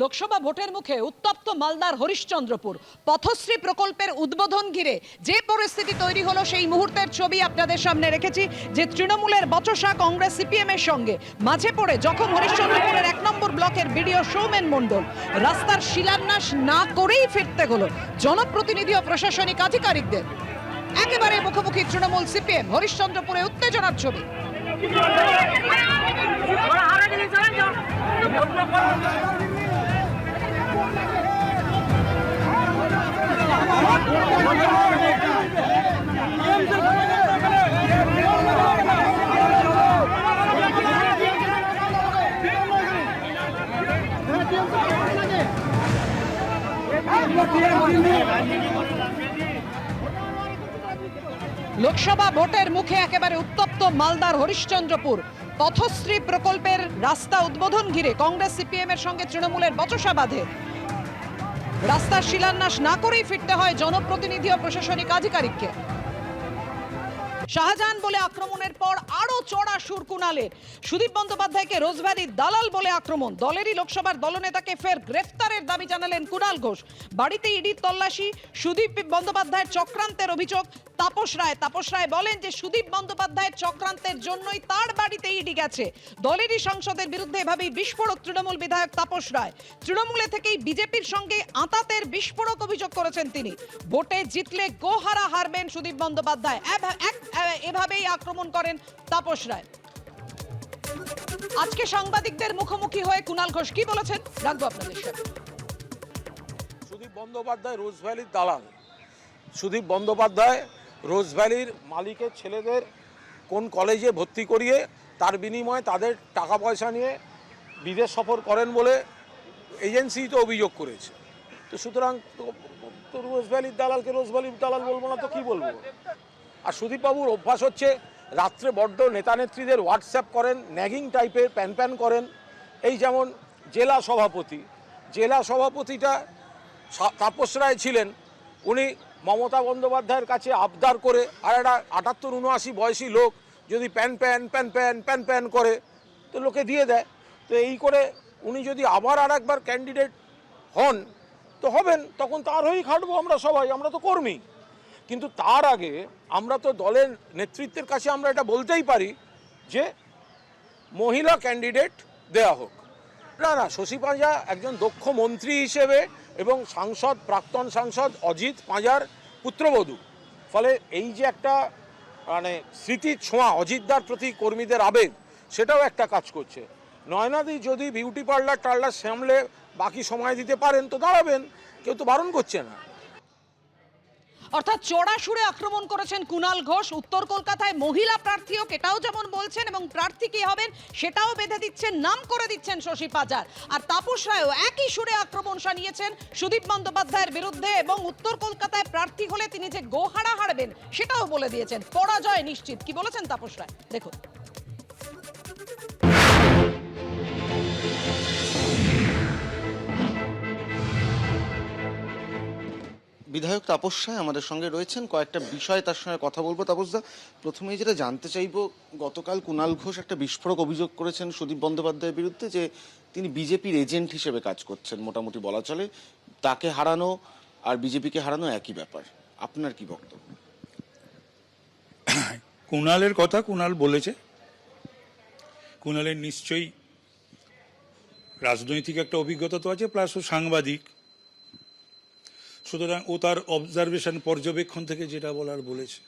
লোকসভা ভোটের মুখে উত্তপ্ত মালদার হরিশ্চন্দ্রপুর পথশ্রী প্রকল্পের উদ্বোধন ঘিরে যে পরিস্থিতি তৈরি হলো সেই মুহূর্তের ছবি আপনাদের সামনে রেখেছি। যে তৃণমূলের বচসা কংগ্রেস সিপিএম এর সঙ্গে মাঝে পড়ে জখম হরিশ্চন্দ্রপুরের 1 নম্বর ব্লকের বিডিও সৌমেন মণ্ডল। রাস্তার শিলান্যাস না করেই ফিরতে হলো জনপ্রতিনিধি ও প্রশাসনিক আধিকারিকদের। একেবারে মুখোমুখি তৃণমূল সিপিএম, হরিশ্চন্দ্রপুরে উত্তেজনার ছবি। লোকসভা ভোটের মুখে একেবারে উত্তপ্ত মালদার হরিশ্চন্দ্রপুর পথশ্রী প্রকল্পের রাস্তা উদ্বোধন ঘিরে কংগ্রেস সিপিএম এর সঙ্গে তৃণমূলের বচসা বাঁধে। রাস্তার শিলান্যাস না করেই ফিরতে হয় জনপ্রতিনিধি ও প্রশাসনিক আধিকারিককে। শাহজাহান বলে আক্রমণের পর আরো চড়া সুর কুণালের। সুদীপ বন্দ্যোপাধ্যায়কে রোজভ্যালির দালাল বলে আক্রমণ। দলেরই লোকসভার দলনেতাকে ফের গ্রেফতারের দাবি জানালেন কুণাল ঘোষ। বাড়িতে ইডির তল্লাশি, সুদীপ বন্দ্যোপাধ্যায়ের চক্রান্তের অভিযোগ। তাপস রায় বলেন যে সুদীপ বন্দ্যোপাধ্যায়ের চক্রান্তের জন্যই তার বাড়িতে ইডি গেছে। দলেরই সাংসদের বিরুদ্ধে এভাবেই বিস্ফোরক তৃণমূল বিধায়ক তাপস রায়। তৃণমূলে থেকেই বিজেপির সঙ্গে আঁতাতের বিস্ফোরক অভিযোগ করেছেন তিনি। ভোটে জিতলে গোহারা হারবেন সুদীপ বন্দ্যোপাধ্যায়, এভাবেই আক্রমণ করেন তাপস রায়। আজকে সাংবাদিকদের মুখোমুখি হয়ে কুণাল ঘোষ কি বলেছেন রাখবো আপনাদের সাথে। সুদীপ বন্দ্যোপাধ্যায় রোজভ্যালির দালাল। সুদীপ বন্দ্যোপাধ্যায় রোজভ্যালির মালিকের ছেলেদের কোন কলেজে ভর্তি করিয়ে তার বিনিময়ে তাদের টাকা পয়সা নিয়ে বিদেশ সফর করেন বলে এজেন্সি তো অভিযোগ করেছে। তো সুতরাং তো রোজভ্যালির দালালকে রোজভ্যালির দালাল বলবো না তো কি বলবো। আর সুদীপবাবুর অভ্যাস হচ্ছে রাত্রে বড্ড নেতা নেত্রীদের হোয়াটসঅ্যাপ করেন, ন্যাগিং টাইপের প্যান করেন। এই যেমন জেলা সভাপতিটা তাপস রায় ছিলেন, উনি মমতা বন্দ্যোপাধ্যায়ের কাছে আবদার করে, আর একটা 78-79 বয়সী লোক যদি প্যান করে তো লোকে দিয়ে দেয়। তো এই করে উনি যদি আবার আর একবার ক্যান্ডিডেট হন তো হবেন, তখন তার হয়েই খাটবো আমরা সবাই, আমরা তো কর্মী। কিন্তু তার আগে আমরা তো দলের নেতৃত্বের কাছে আমরা এটা বলতেই পারি যে মহিলা ক্যান্ডিডেট দেয়া হোক। না, শশী পাঁজা একজন দক্ষ মন্ত্রী হিসেবে এবং প্রাক্তন সাংসদ অজিত পাঁজার পুত্রবধূ, ফলে এই যে একটা মানে স্মৃতির ছোঁয়া অজিতদার প্রতি কর্মীদের আবেগ, সেটাও একটা কাজ করছে। নয়নাদি যদি বিউটি পার্লার সামলে বাকি সময় দিতে পারেন তো দাঁড়াবেন, কেউ তো বারণ করছে না। অর্থাৎ চড়া সুরে আক্রমণ করেছেন কুণাল ঘোষ। উত্তর কলকাতায় মহিলা প্রার্থীও এটাও যেমন বলছেন এবং প্রার্থী কে হবেন সেটাও বেঁধে দিচ্ছেন, নাম করে দিচ্ছেন শশী পাঁজার। আর তাপস রায়ও একই সুরে আক্রমণ শানিয়েছেন সুদীপ বন্দ্যোপাধ্যায়ের বিরুদ্ধে এবং উত্তর কলকাতায় প্রার্থী হলে তিনি যে গোহারা হারবেন সেটাও বলে দিয়েছেন, পরাজয় নিশ্চিত। কি বলেছেন তাপস রায় দেখুন। বিধায়ক তাপস রায় আমাদের সঙ্গে রয়েছেন, কয়েকটা বিষয়ে তার সঙ্গে কথা বলবো। তাপসদা, প্রথমেই যেটা জানতে চাইবো, গতকাল কুণাল ঘোষ একটা বিস্ফোরক অভিযোগ করেছেন সুদীপ বন্দ্যোপাধ্যায়ের বিরুদ্ধে যে তিনি বিজেপির এজেন্ট হিসেবে কাজ করছেন, মোটামুটি বলা চলে। তাকে হারানো আর বিজেপিকে হারানো একই ব্যাপার, আপনার কি বক্তব্য? কুণালের কথা কুণাল বলেছে। কুণালের নিশ্চয়ই রাজনৈতিক একটা অভিজ্ঞতা তো আছে, প্লাস ও সাংবাদিক, সুতরাং ও তার অবজারভেশন পর্যবেক্ষণ থেকে যেটা বলার বলেছে।